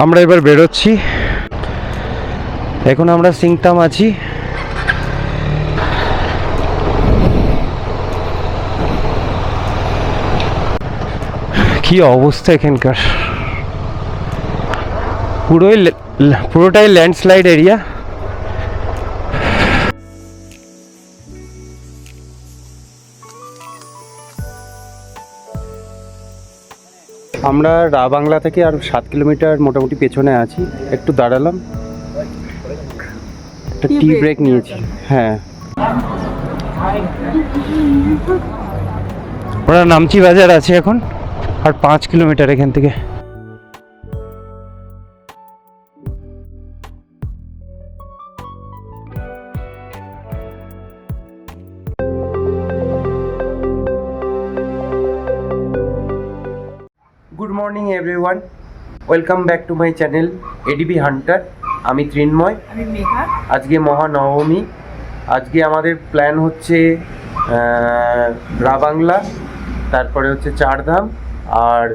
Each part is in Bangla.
আমরা এবার বেরোচ্ছি। এখন আমরা সিংতাম আছি। কি অবস্থা এখানকার, পুরোটাই ল্যান্ডস্লাইড এরিয়া। আমরা রাবাংলা থেকে আর 7 কিলোমিটার মোটামুটি পেছনে আছি। একটু দাঁড়ালাম, একটা টি ব্রেক নিয়েছি। হ্যাঁ, ওরা নামচি বাজার আছে এখন, আর 5 কিলোমিটার এখান থেকে। Good morning everyone, welcome back to my channel ADB Hunter. আমি তৃন্ময়, আমি মেঘা। আজকে মহানবমী। আজকে আমাদের প্ল্যান হচ্ছে রাবাংলা, তারপরে হচ্ছে চারধাম আর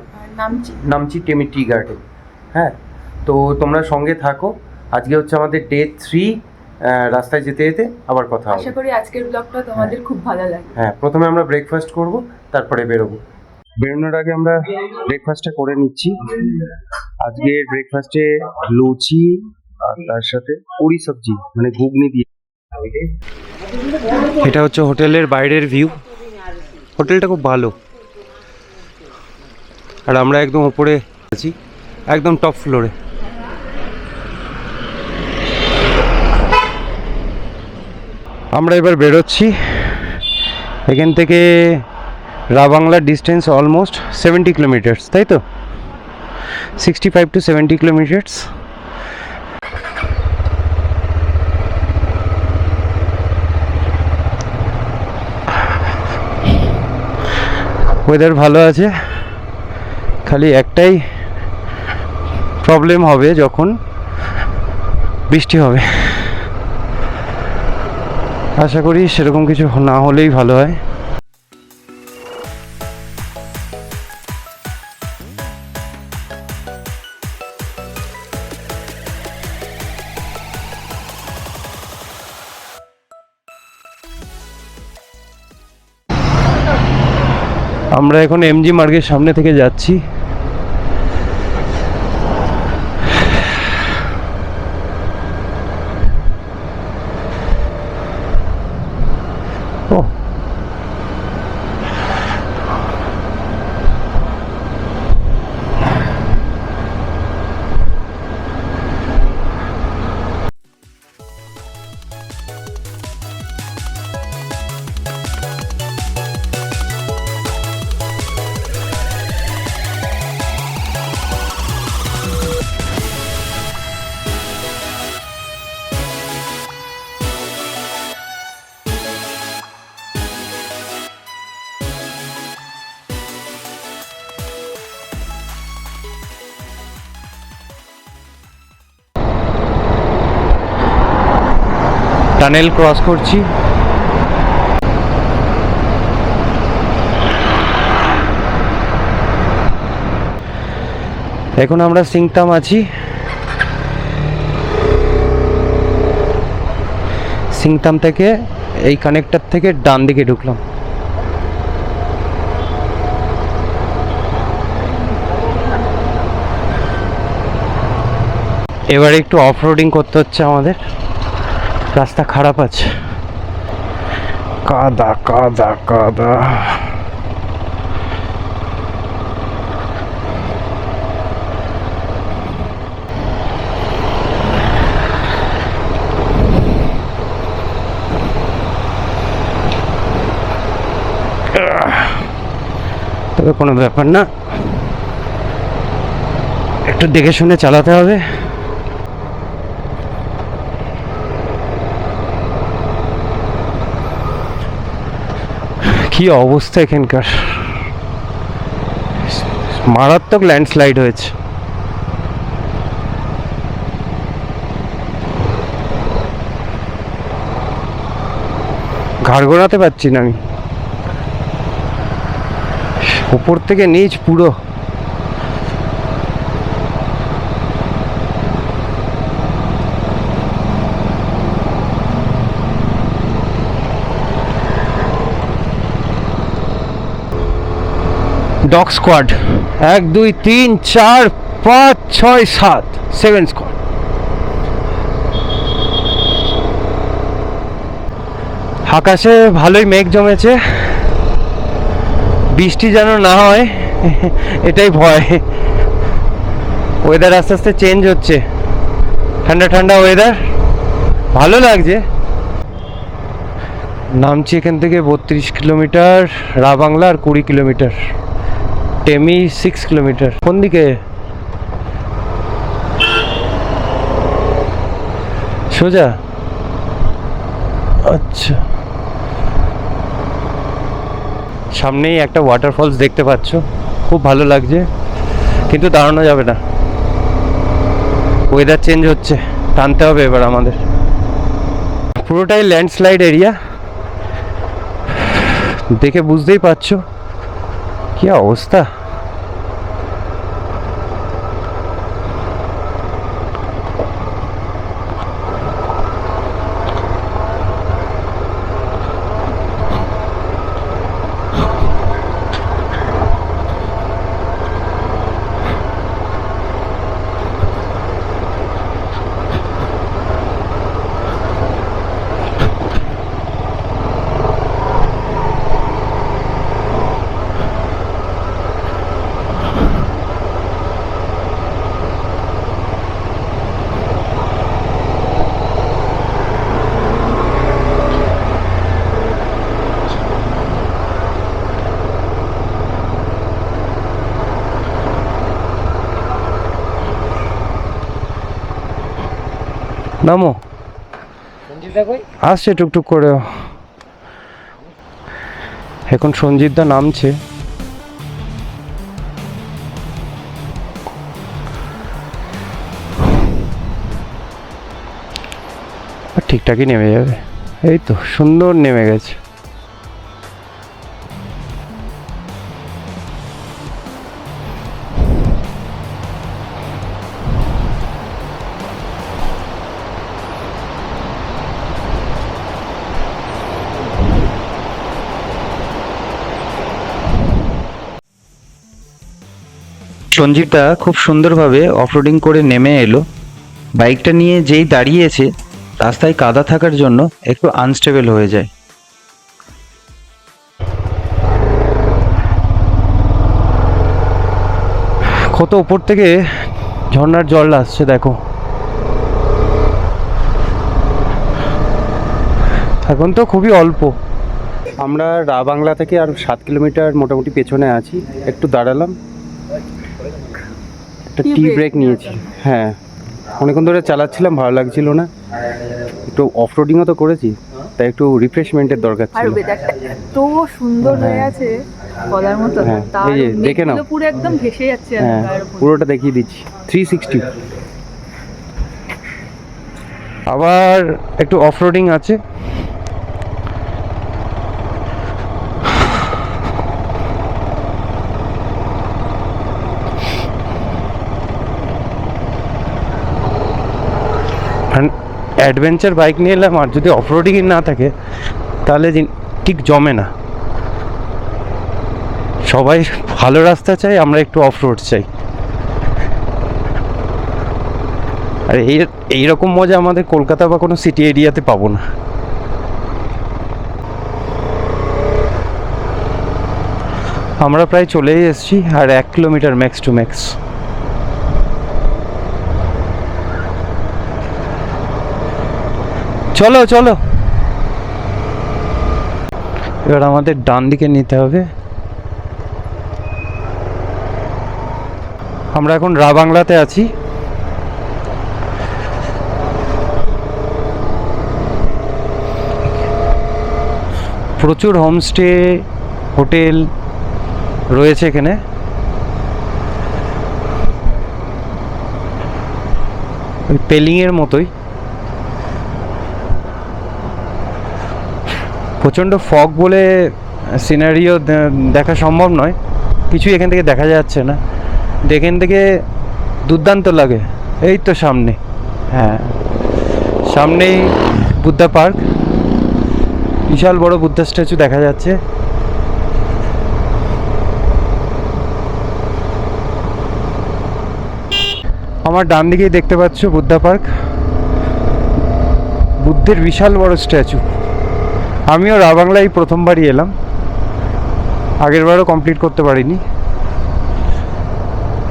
নামচি টেমি টি গার্ডেন। হ্যাঁ, তো তোমরা সঙ্গে থাকো। আজকে হচ্ছে আমাদের ডে 3। রাস্তায় যেতে যেতে আবার কথা হবে। আশা করি আজকের ব্লগটা তোমাদের খুব ভালো লাগবে। হ্যাঁ, প্রথমে আমরা ব্রেকফাস্ট করব, তারপরে বেরোবো। বেরোনোর আগে আমরা ব্রেকফাস্টটা করে নিচ্ছি। আজকে ব্রেকফাস্টে লুচি আর তার সাথে পুরি সবজি, মানে ঘুগনি দিয়ে। এটা হচ্ছে হোটেলের বাইরের ভিউ। হোটেলটা খুব ভালো, আর আমরা একদম উপরে আছি, একদম টপ ফ্লোরে। আমরা এবার বেরোচ্ছি। এখান থেকে রাবাংলার ডিস্টেন্স অলমোস্ট 70 কিলোমিটার্স, তাই তো? 65 to 70 কিলোমিটার্স। ওয়েদার ভালো আছে, খালি একটাই প্রবলেম হবে যখন বৃষ্টি হবে। আশা করি সেরকম কিছু না হলেই ভালো হয়। আমরা এখন এমজি মার্গের সামনে থেকে যাচ্ছি। ও, টানেল ক্রস করছি। এখন আমরা সিংতাম আছি। সিংতাম থেকে এই কানেক্টর থেকে ডান দিকে ঢুকলাম। এবার একটু অফ রোডিং করতে হচ্ছে আমাদের, রাস্তা খারাপ আছে, কাদা কাদা কাদা। তবে কোনো ব্যাপার না, একটু দেখে শুনে চালাতে হবে। কি অবস্থা এখানকার, মারাত্মক ল্যান্ডস্লাইড হয়েছে। ঘাড় ঘোরাতে পারছি না আমি, উপর থেকে নিচ পুরো। Dog squad 1 2 3 4 5 6 7 7 squad. আকাশে ভালোই মেঘ জমেছে, বৃষ্টি যেন না হয় এটাই ভয়। ওয়েদার আস্তে আস্তে চেঞ্জ হচ্ছে, ঠান্ডা ঠান্ডা ওয়েদার, ভালো লাগছে। নামছি এখান থেকে 32 কিলোমিটার, রাবাংলা আর 20 কিলোমিটার, টেমি 6 কিলোমিটার। কোন দিকে? সোজা? আচ্ছা, সামনেই একটা ওয়াটারফলস দেখতে পাচ্ছ, খুব ভালো লাগছে, কিন্তু দাঁড়ানো যাবে না, ওয়েদার চেঞ্জ হচ্ছে, টানতে হবে এবার আমাদের। পুরোটাই ল্যান্ডস্লাইড এরিয়া, দেখে বুঝতেই পারছো কি অবস্থা। নামো, আসছে টুকটুক করে। এখন সঞ্জিতদা নামছে, ঠিকঠাকই নেমে যাবে। এই তো সুন্দর নেমে গেছে। সঞ্জীবদা খুব সুন্দরভাবে অফরোডিং করে নেমে এলো। বাইকটা নিয়ে যেই দাঁড়িয়েছে, রাস্তায় কাদা থাকার জন্য একটু আনস্টেবল হয়ে যায়। কত উপর থেকে ঝর্ণার জল আসছে দেখো। এখন তো খুবই অল্প। আমরা রাবাংলা থেকে আর 7 কিলোমিটার মোটামুটি পেছনে আছি, একটু দাঁড়ালাম, একটা টি ব্রেক নিয়েছি। হ্যাঁ, অনেকক্ষণ ধরে চালাচ্ছিলাম, ভালো লাগছিল না, একটু অফ রোডিংও তো করেছি, তাই একটু রিফ্রেশমেন্টের দরকার আর ছিল। ওয়েদারটা এত সুন্দর হয়ে আছে বলার মতো না। হ্যাঁ, তার এই যে দেখে নাও, মেঘগুলো পুরো একদম ভেসে যাচ্ছে হ্যাঁ গায়ের উপর। পুরোটা দেখিয়ে দিচ্ছি 360। আবার একটু অফ রোডিং আছে। অ্যাডভেঞ্চার বাইক নিয়ে এলাম, আর যদি অফ রোডিং না থাকে তাহলে ঠিক জমে না। সবাই ভালো রাস্তা চাই, আমরা একটু অফ রোড চাই। আর এইরকম মজা আমাদের কলকাতা বা কোনো সিটি এরিয়াতে পাবো না। আমরা প্রায় চলেই এসেছি, আর 1 কিলোমিটার ম্যাক্স টু ম্যাক্স। চলো চলো, এবার আমাদের ডান দিকে নিতে হবে। আমরা এখন রাবাংলাতে আছি। প্রচুর হোমস্টে, হোটেল রয়েছে এখানে। ওই পেলিংয়ের মতোই। প্রচণ্ড ফগ বলে সিনারিও দেখা সম্ভব নয়, কিছুই এখান থেকে দেখা যাচ্ছে না। এখান থেকে দুর্দান্ত লাগে। এই তো সামনে, হ্যাঁ সামনেই বুদ্ধা পার্ক, বিশাল বড় বুদ্ধা স্ট্যাচু দেখা যাচ্ছে। আমার ডান দিকেই দেখতে পাচ্ছ বুদ্ধা পার্ক, বুদ্ধের বিশাল বড় স্ট্যাচু। আমিও রাবাংলায় প্রথমবারই এলাম, আগের বারও কমপ্লিট করতে পারিনি।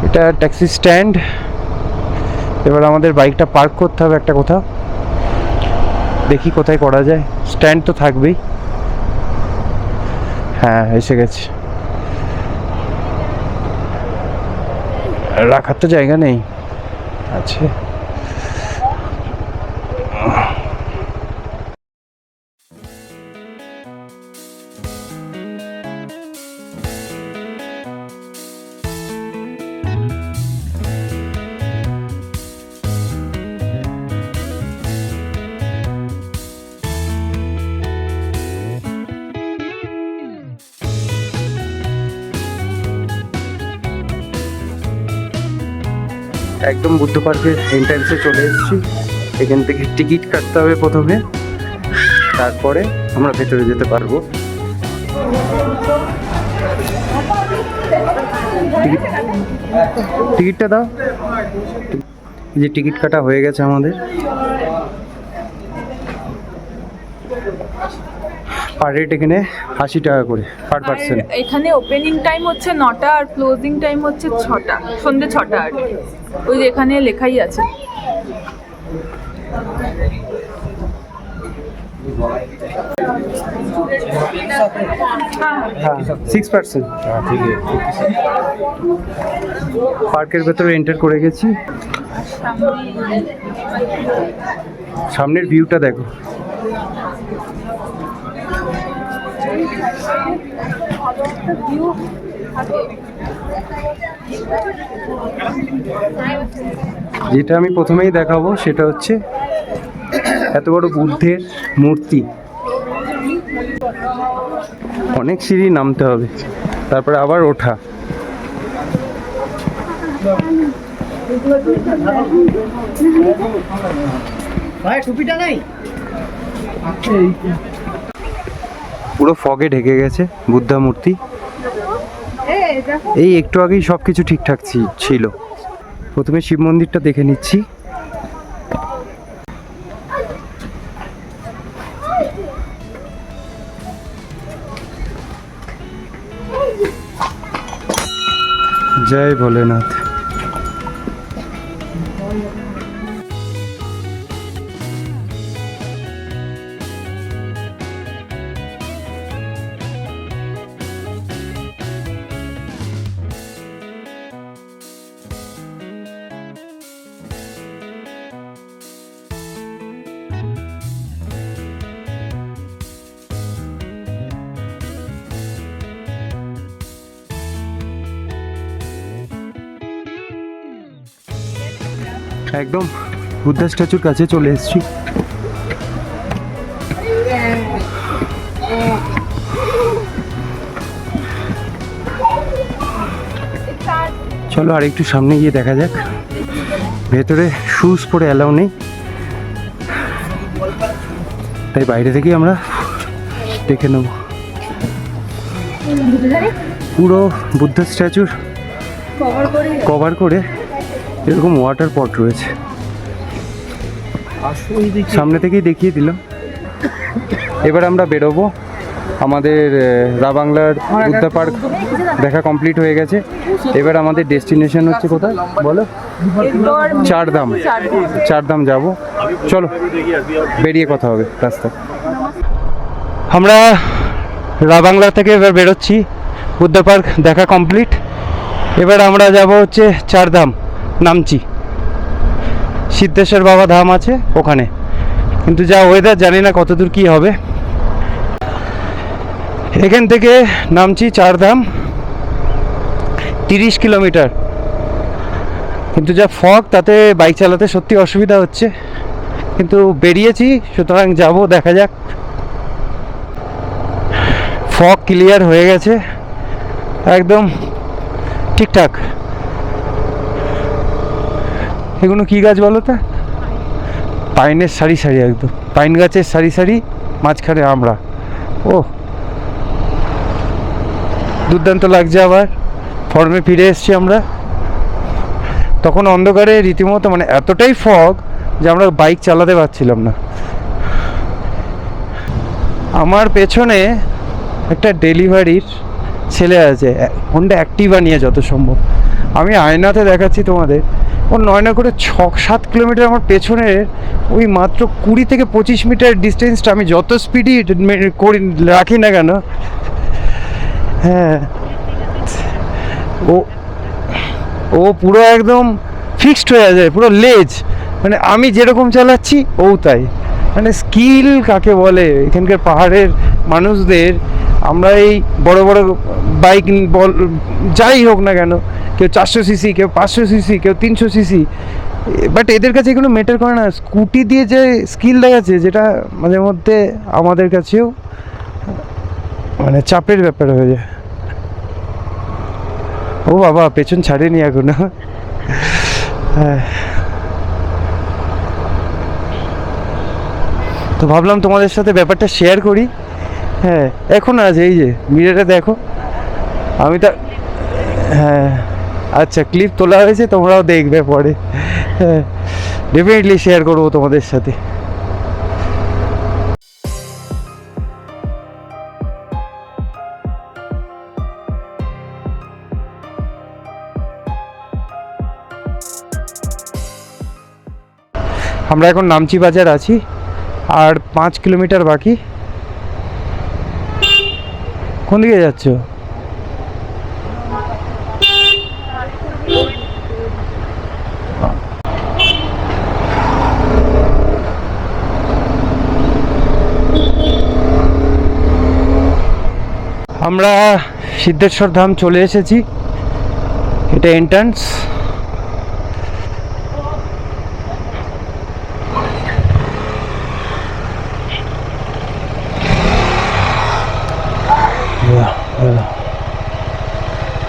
এটা ট্যাক্সি স্ট্যান্ড। এবার আমাদের বাইকটা পার্ক করতে হবে একটা কোথাও, দেখি কোথায় করা যায়। স্ট্যান্ড তো থাকবেই। হ্যাঁ, এসে গেছে। রাখার তো জায়গা নেই। আচ্ছা, একদম বুদ্ধ পার্কের এন্ট্রান্সে চলে এসেছি। এখান থেকে টিকিট কাটতে হবে প্রথমে, তারপরে আমরা ভেতরে যেতে পারবো। টিকিটটা দাও। এই যে টিকিট কাটা হয়ে গেছে আমাদের। পার রেট এখানে 80 টাকা করে পার পার্সন। এখানে ওপেনিং টাইম হচ্ছে 9টা আর ক্লোজিং টাইম হচ্ছে 6টা, সন্ধ্যে 6টা। আর ওই যে এখানে লেখাই আছে। হ্যাঁ, 6%। পার্কের ভেতরে এন্টার করে গেছি। সামনের ভিউটা দেখো। যেটা আমি প্রথমেই দেখাবো সেটা হচ্ছে এত বড় বুদ্ধের মূর্তি। অনেক সিঁড়ি নামতে হবে, তারপরে আবার ওঠা। পুরো ফগে ঢেকে গেছে বুদ্ধা মূর্তি। এই একটু আগেই সব কিছু ঠিকঠাক ছিল। প্রথমে শিব মন্দিরটা দেখে নিচ্ছি। জয় ভোলেনাথ। একদম বুদ্ধা স্ট্যাচুর কাছে চলে এসেছি। চলো আর একটু সামনে গিয়ে দেখা যাক। ভেতরে শুজ পরে অ্যালাউ নেই, তাই বাইরে থেকেই আমরা দেখে নেব। পুরো বুদ্ধা স্ট্যাচুর কভার করে এরকম ওয়াটার পট রয়েছে। সামনে থেকেই দেখিয়ে দিলাম। এবার আমরা বেরোবো। আমাদের রাবাংলার বুদ্ধা পার্ক দেখা কমপ্লিট হয়ে গেছে। এবার আমাদের ডেস্টিনেশন হচ্ছে কোথায় বলো? চারধাম। চারধাম যাব। চলো বেরিয়ে কথা হবে রাস্তায়। আমরা রাবাংলা থেকে এবার বেরোচ্ছি। বুদ্ধা পার্ক দেখা কমপ্লিট। এবার আমরা যাব হচ্ছে চারধাম, নামচি। সিদ্ধেশ্বর বাবা ধাম আছে ওখানে, কিন্তু যা ওয়েদার জানি না কতদূর কি হবে। এখান থেকে নামচি চারধাম 30 কিলোমিটার, কিন্তু যা ফগ তাতে বাইক চালাতে সত্যি অসুবিধা হচ্ছে, কিন্তু বেরিয়েছি সুতরাং যাব, দেখা যাক। ফগ ক্লিয়ার হয়ে গেছে, একদম ঠিকঠাক। এগুলো কি গাছ বলো তো? পাইনের সারি সারি, একদম পাইন গাছের সারি সারি, মাঝখানে আমরা। ও দুর্দান্ত লাগছে। আবার ফর্মে ফিরে এসছি আমরা। তখন অন্ধকারে রীতিমতো মানে এতটাই ফগ যে আমরা বাইক চালাতে পারছিলাম না। আমার পেছনে একটা ডেলিভারির ছেলে আছে, হোন্ডা অ্যাক্টিভা নিয়ে যত সম্ভব। আমি আয়নাতে দেখাচ্ছি তোমাদের, ও 9 করে 6-7 কিলোমিটার আমার পেছনের ওই মাত্র 20 থেকে 25 মিটার ডিস্টেন্সটা আমি যত স্পিডই করি রাখি না কেন, হ্যাঁ ও ও পুরো একদম ফিক্সড হয়ে যায়, পুরো লেজ, মানে আমি যেরকম চালাচ্ছি ও তাই। মানে স্কিল কাকে বলে এখানকার পাহাড়ের মানুষদের। আমরা এই বড় বড় বাইক যাই হোক না কেন, কেউ 400 সিসি, কেউ 500 সিসি, কেউ 300 সিসি, বাট এদের কাছে এগুলো ম্যাটার করে না। স্কুটি দিয়ে যে স্কিল দেখাচ্ছে, যেটা মাঝে মধ্যে আমাদের কাছেও মানে চাপের ব্যাপার হয়ে যায়। ও বাবা, পেছন ছাড়েনি এখনো। হ্যাঁ, তো ভাবলাম তোমাদের সাথে ব্যাপারটা শেয়ার করি। হ্যাঁ, এখন আছে, এই যে মিররে দেখো, আমি তা হ্যাঁ আচ্ছা ক্লিপ তোলা হয়েছে, তোমরাও দেখবে পরে। হ্যাঁ, ডেফিনেটলি শেয়ার করবো তোমাদের সাথে। আমরা এখন নামচি বাজার আছি, আর 5 কিলোমিটার বাকি। কোন দিকে যাচ্ছ? আমরা সিদ্ধেশ্বর ধাম চলে এসেছি, এটা এন্ট্রান্স।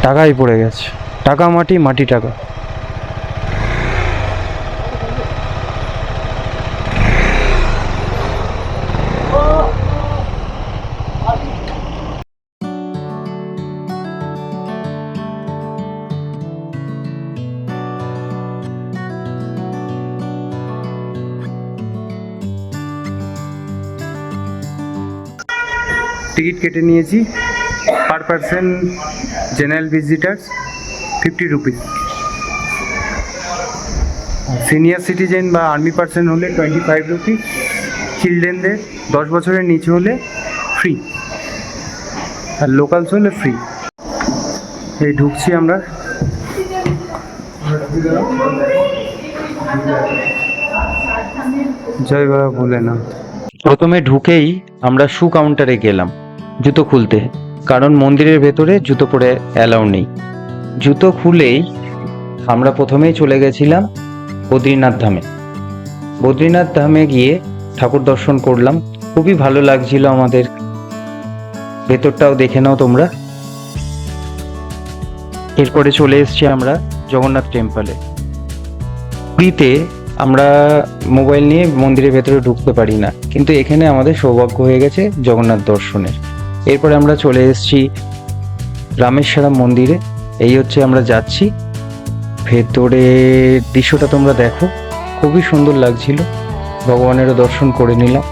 টাকাই পড়ে গেছে, টাকা মাটি, মাটি টাকা। টিকিট কেটে নিয়েছি, per person general visitors 50 rupees, senior citizen বা আর্মি পার্সন হলে 25 রুপিস, চিলড্রেনদের 10 বছরের নিচে হলে ফ্রি, আর লোকালস হলে ফ্রি। এই ঢুকছি আমরা। জয় বাবা ভোলেনাথ। প্রথমে ঢুকেই আমরা শু কাউন্টারে গেলাম জুতো খুলতে, কারণ মন্দিরের ভেতরে জুতো পরে অ্যালাউ নেই। জুতো খুলেই আমরা প্রথমেই চলে গেছিলাম বদ্রীনাথ ধামে। বদ্রীনাথ ধামে গিয়ে ঠাকুর দর্শন করলাম, খুবই ভালো লাগছিল আমাদের। ভেতরটাও দেখে নাও তোমরা। এরপরে চলে এসেছি আমরা জগন্নাথ টেম্পলে। পুরীতে আমরা মোবাইল নিয়ে মন্দিরের ভেতরে ঢুকতে পারি না, কিন্তু এখানে আমাদের সৌভাগ্য হয়ে গেছে জগন্নাথ দর্শনের। এরপরে আমরা চলে এসেছি রামেশ্বরম মন্দিরে। এই হচ্ছে আমরা যাচ্ছি, ভেতরের দৃশ্যটা তোমরা দেখো, খুবই সুন্দর লাগছিল। ভগবানেরও দর্শন করে নিলাম,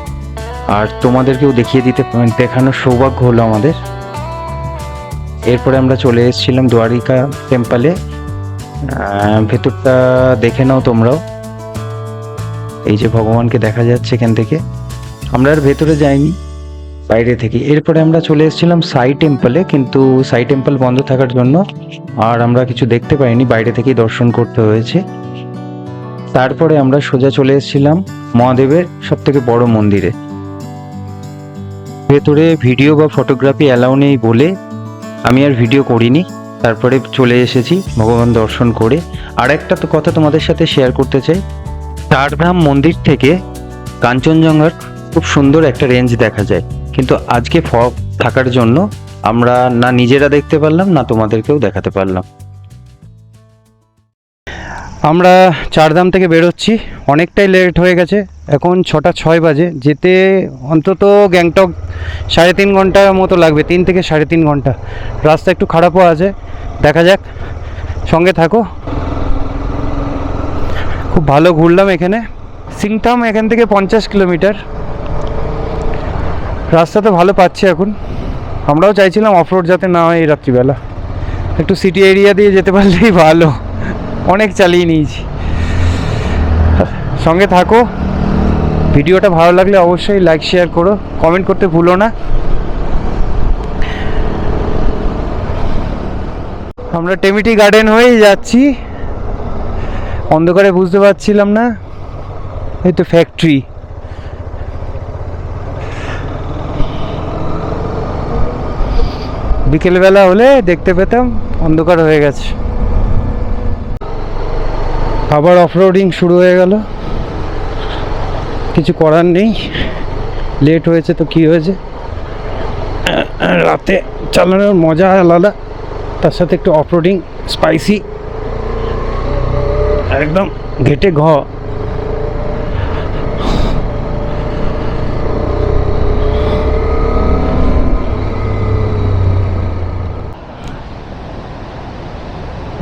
আর তোমাদেরকেও দেখিয়ে দেখানোর সৌভাগ্য হলো আমাদের। এরপরে আমরা চলে এসেছিলাম দ্বারিকা টেম্পলে। ভেতরটা দেখে নাও তোমরাও, এই যে ভগবানকে দেখা যাচ্ছে এখান থেকে। আমরা আর ভেতরে যাইনি, বাইরে থেকে। এরপরে আমরা চলে এসেছিলাম সাই টেম্পলে, কিন্তু সাই টেম্পল বন্ধ থাকার জন্য আর আমরা কিছু দেখতে পাইনি, বাইরে থেকেই দর্শন করতে হয়েছে। তারপরে আমরা সোজা চলে এসেছিলাম মহাদেবের সব থেকে বড় মন্দিরে। ভেতরে ভিডিও বা ফটোগ্রাফি অ্যালাউ নেই বলে আমি আর ভিডিও করিনি। তারপরে চলে এসেছি ভগবান দর্শন করে। আর একটা তো কথা তোমাদের সাথে শেয়ার করতে চাই, চারধাম মন্দির থেকে কাঞ্চনজঙ্ঘার খুব সুন্দর একটা রেঞ্জ দেখা যায়, কিন্তু আজকে ফগ থাকার জন্য আমরা না নিজেরা দেখতে পারলাম, না তোমাদেরকেও দেখাতে পারলাম। আমরা চারধাম থেকে বেরোচ্ছি, অনেকটাই লেট হয়ে গেছে, এখন 6টা 6 বাজে। যেতে অন্তত গ্যাংটক 3.5 ঘন্টার মতো লাগবে, 3 থেকে 3.5 ঘন্টা। রাস্তা একটু খারাপও আছে, দেখা যাক, সঙ্গে থাকো। খুব ভালো ঘুরলাম এখানে। সিংথাম এখান থেকে 50 কিলোমিটার। রাস্তা তো ভালো পাচ্ছি এখন। আমরাও চাইছিলাম অফরোড যাতে না হয় এই রাত্রিবেলা, একটু সিটি এরিয়া দিয়ে যেতে পারলেই ভালো। অনেক চালিয়ে নিয়েছি। সঙ্গে থাকো, ভিডিওটা ভালো লাগলে অবশ্যই লাইক শেয়ার করো, কমেন্ট করতে ভুলো না। আমরা টেমিটি গার্ডেন হয়েই যাচ্ছি, অন্ধকারে বুঝতে পারছিলাম না। এই তো ফ্যাক্টরি। বিকেলবেলা হলে দেখতে পেতাম, অন্ধকার হয়ে গেছে। আবার অফরোডিং শুরু হয়ে গেল, কিছু করার নেই। লেট হয়েছে তো কি হয়েছে, রাতে চালানোর মজা আলাদা, তার সাথে একটু অফরোডিং স্পাইসি, একদম ঘেটে ঘ।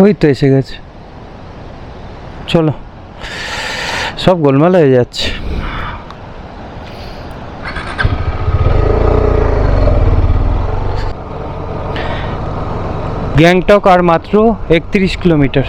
ওই তো এসে গেছে, চলো। সব গোলমাল হয়ে যাচ্ছে। গ্যাংটক আর মাত্র 31 কিলোমিটার।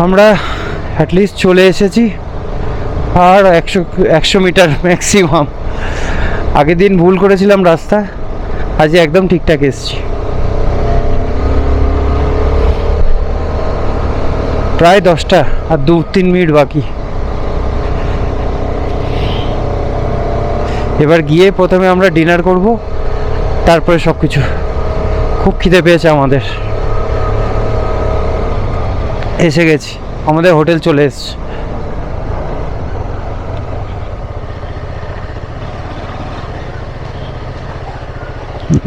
আমরা অ্যাটলিস্ট চলে এসেছি, আর 100 মিটার ম্যাক্সিমাম। আগের দিন ভুল করেছিলাম রাস্তা, আজ একদম ঠিকঠাক এসেছি। প্রায় 10টা, আর 2-3 মিনিট বাকি। এবার গিয়ে প্রথমে আমরা ডিনার করব, তারপরে সব কিছু। খুব খিদে পেয়েছে আমাদের। এসে গেছি, আমাদের হোটেল চলে এসছে।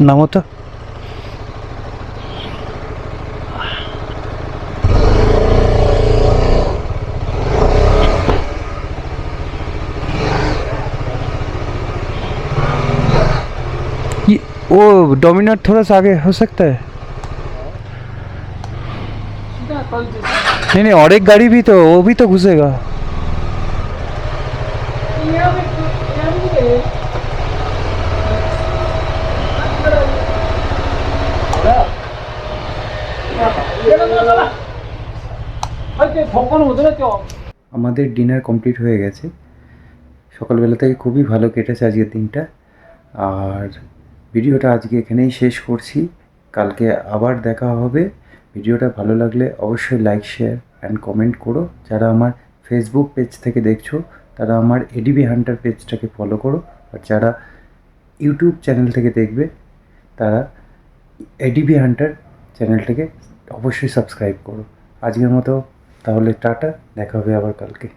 নামো তো। वो डोमिनोर थोड़ा सा आगे हो सकता है? नहीं, और एक गाड़ी भी तो, वो भी तो घुसेगा। আমাদের ডিনার কমপ্লিট হয়ে গেছে। সকালবেলা থেকে খুবই ভালো কেটেছে আজকের দিনটা। আর ভিডিওটা আজকে এখানেই শেষ করছি, কালকে আবার দেখা হবে। ভিডিওটা ভালো লাগলে অবশ্যই লাইক শেয়ার অ্যান্ড কমেন্ট করো। যারা আমার ফেসবুক পেজ থেকে দেখছো তারা আমার এডিবি হান্টার পেজটাকে ফলো করো, আর যারা ইউটিউব চ্যানেল থেকে দেখবে তারা এডিবি হান্টার চ্যানেলটাকে অবশ্যই সাবস্ক্রাইব করো। আজকের মতো তাহলে টাটা, দেখা হবে আবার কালকে।